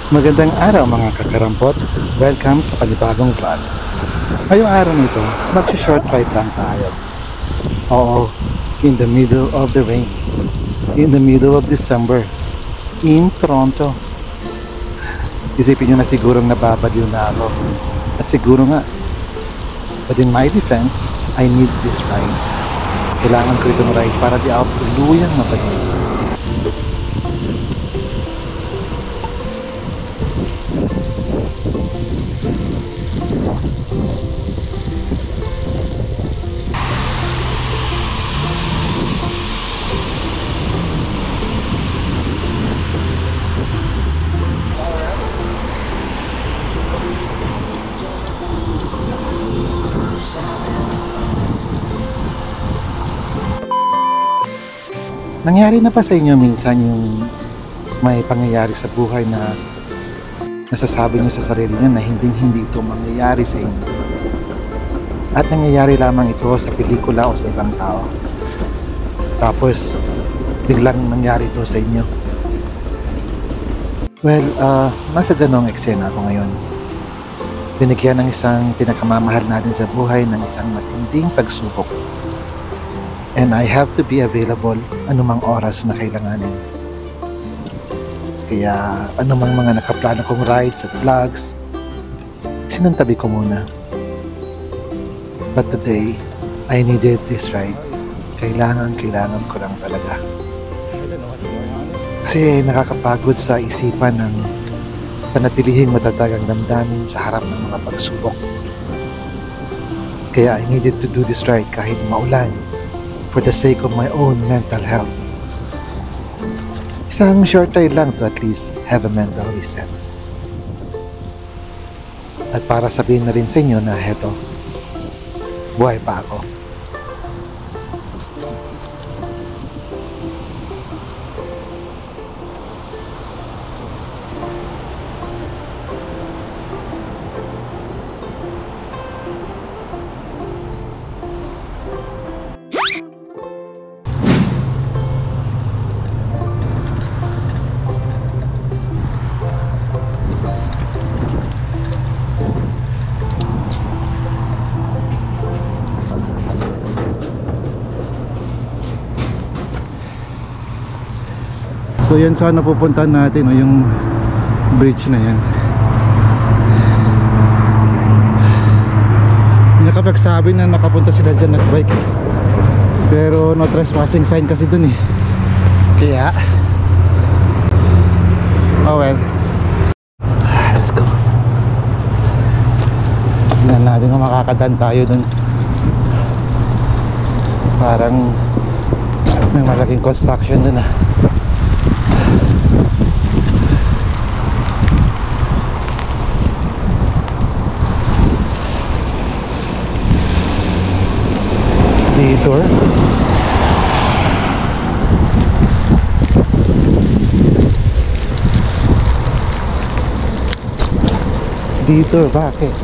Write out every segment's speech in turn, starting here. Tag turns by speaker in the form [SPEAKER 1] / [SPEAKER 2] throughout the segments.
[SPEAKER 1] Magandang araw mga kakarampot. Welcome sa panibagong vlog. Ngayong araw nito, mag-short ride lang tayo. Oo, in the middle of the rain. In the middle of December. In Toronto. Isipin nyo na sigurong nababaliw na ako. At siguro nga. But in my defense, I need this ride. Kailangan ko itong ride para di ako tuluyang mabaliw. Nangyari na pa sa inyo minsan yung may pangyayari sa buhay na nasasabi nyo sa sarili nyo na hindi ito mangyayari sa inyo? At nangyayari lamang ito sa pelikula o sa ibang tao. Tapos, biglang nangyari ito sa inyo. Well, nasa ganong eksena ako ngayon. Binigyan ng isang pinakamamahal natin sa buhay ng isang matinding pagsubok. And I have to be available anumang oras na kailanganin. Kaya anumang mga nakaplano kong rides at vlogs, sinantabi ko muna. But today, I needed this ride. Kailangan ko lang talaga. Kasi nakakapagod sa isipan ng panatilihing matatag ang damdamin sa harap ng mga pagsubok. Kaya I needed to do this ride kahit maulan, for the sake of my own mental health. Isang short ride lang to at least have a mental reset. At para sabihin na rin sa inyo na heto, buhay pa ako. So yan sana pupuntahan natin, yung bridge na yan. Nakapagsabi na nakapunta sila dyan nagbike, pero no trespassing sign kasi dun kaya oh well, let's go. Tingnan natin kung makakadaan tayo dun. Parang may malaking construction dun detour. Detour, bakit?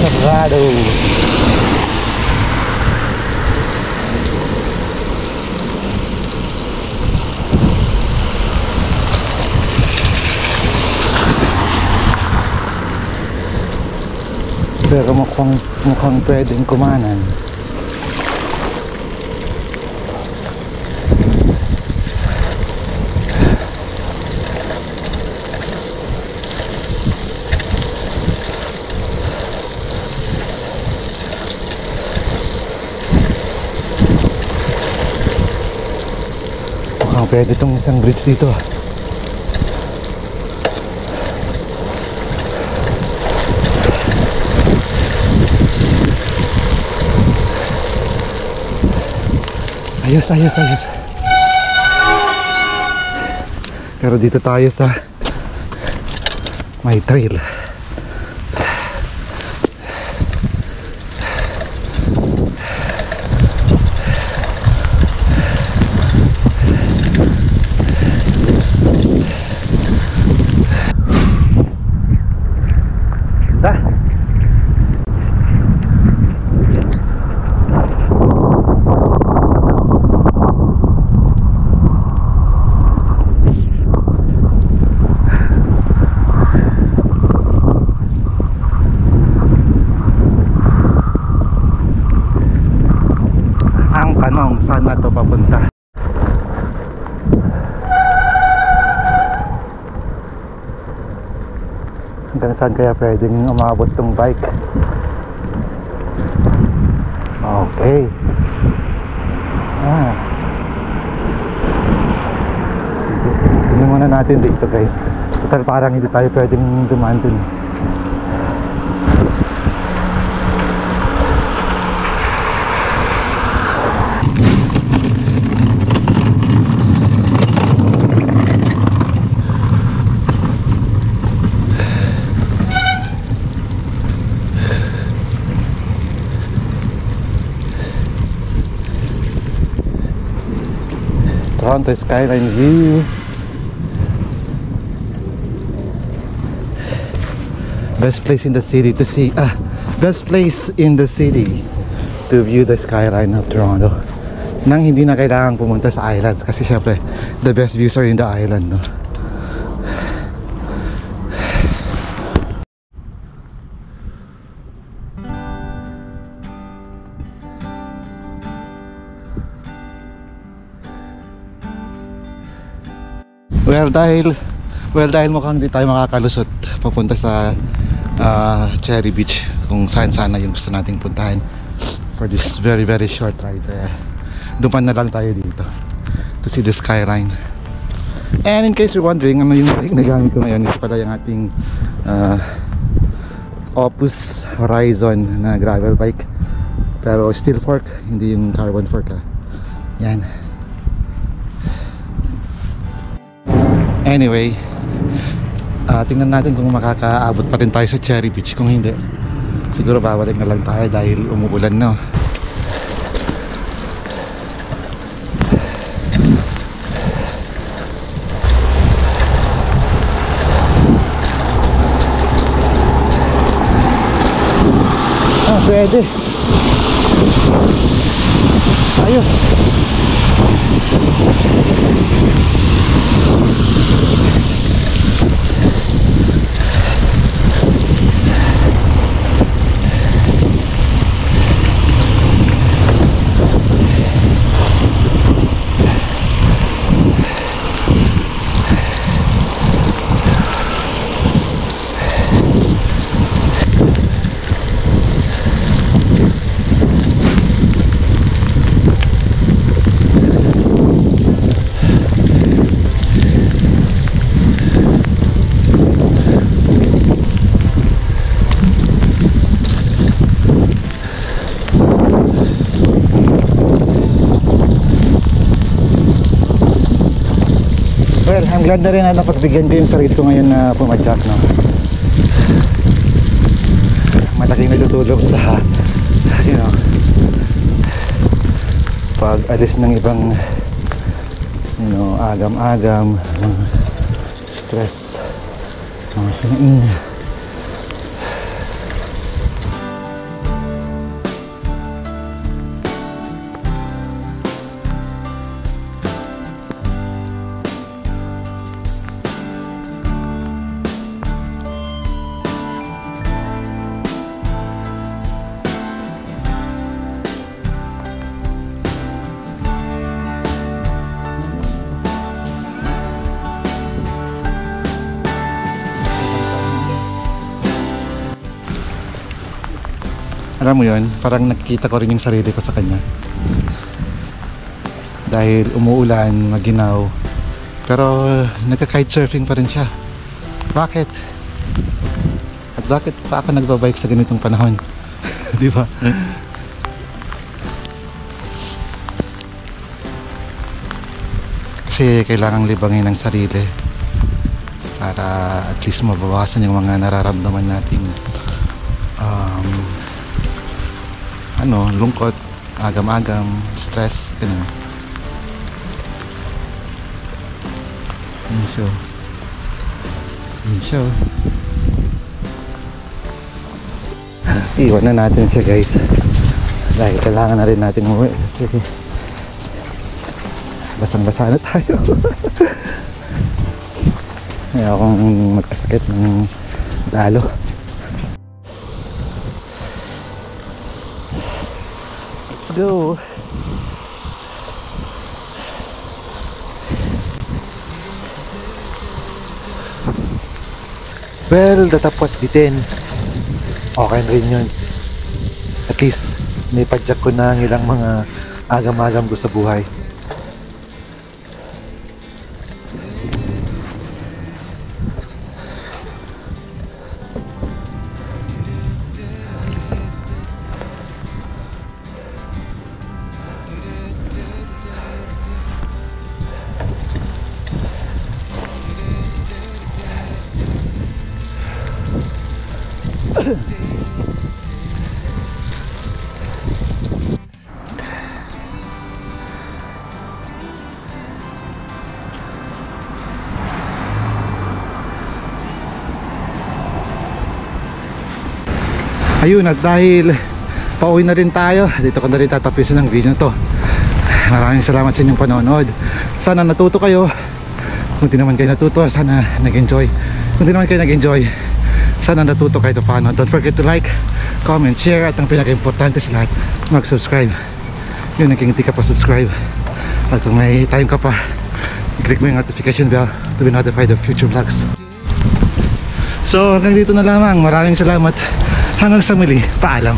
[SPEAKER 1] Sarado. Pero mukhang pwedeng kumanan. Mukhang pwede itong isang bridge dito. Ayos. Pero dito tayo sa may trail. saan na to papunta. Hanggang saan kaya pwedeng umabot tong bike? Okay. Sige, tingnan muna natin dito guys. Total parang hindi tayo pwedeng dumaan dun. Toronto skyline view. Best place in the city to see. Best place in the city to view the skyline of Toronto. Nang hindi na kailangan pumunta sa islands kasi syempre the best views are in the island, no? Well, dahil mukhang hindi tayo makakalusot papunta sa Cherry Beach, kung saan sana yung gusto nating puntahan for this very very short ride, duman na lang tayo dito to see the skyline. And in case you're wondering, ano yung bike na gamit ko ngayon, ito pala yung ating Opus Horizon na gravel bike, pero steel fork, hindi yung carbon fork, yan. Anyway, tingnan natin kung makakaabot pa rin tayo sa Cherry Beach. Kung hindi, siguro babalik na lang tayo dahil umuulan, no? Pwede. Ayos. Well, I'm glad na rin na napagbigyan ko yung sarili ko ngayon na pumadyak, no? Malaking natutulog sa, you know, pag alis ng ibang, you know, agam-agam, stress, alam mo yun, parang nakikita ko rin yung sarili ko sa kanya dahil umuulan, maginaw, pero nagka-kitesurfing pa rin siya. Bakit? At bakit pa ako nagbabike sa ganitong panahon? Di ba? Kasi kailangang libangin ang sarili para at least mabawasan yung mga nararamdaman nating lungkot, agam-agam, stress, ganun. Yun siya. Iwan na natin siya guys dahil kailangan na rin natin umuwi kasi basang-basa na tayo. Ayaw akong magkasakit ng lalo. Let's go. Well, datapwat bitin. Okay na rin yun. At least, naipadyak ko na ang ilang mga agam-agam ko sa buhay. Ayun, at dahil pauwi na rin tayo, dito ko na rin tatapusin ang video na to. Maraming salamat sa inyong panonood. Sana natuto kayo. Kung di naman kayo natuto, sana nag-enjoy. Kung di naman kayo nag-enjoy, sana natuto kayo paano. Don't forget to like, comment, share, at ang pinaka-importante sa lahat, mag-subscribe. Yun, hindi ka pa subscribe, at kung may time ka pa, click mo yung notification bell to be notified of future vlogs. So hanggang dito na lamang. Maraming salamat. Hanggang sa muli, paalam.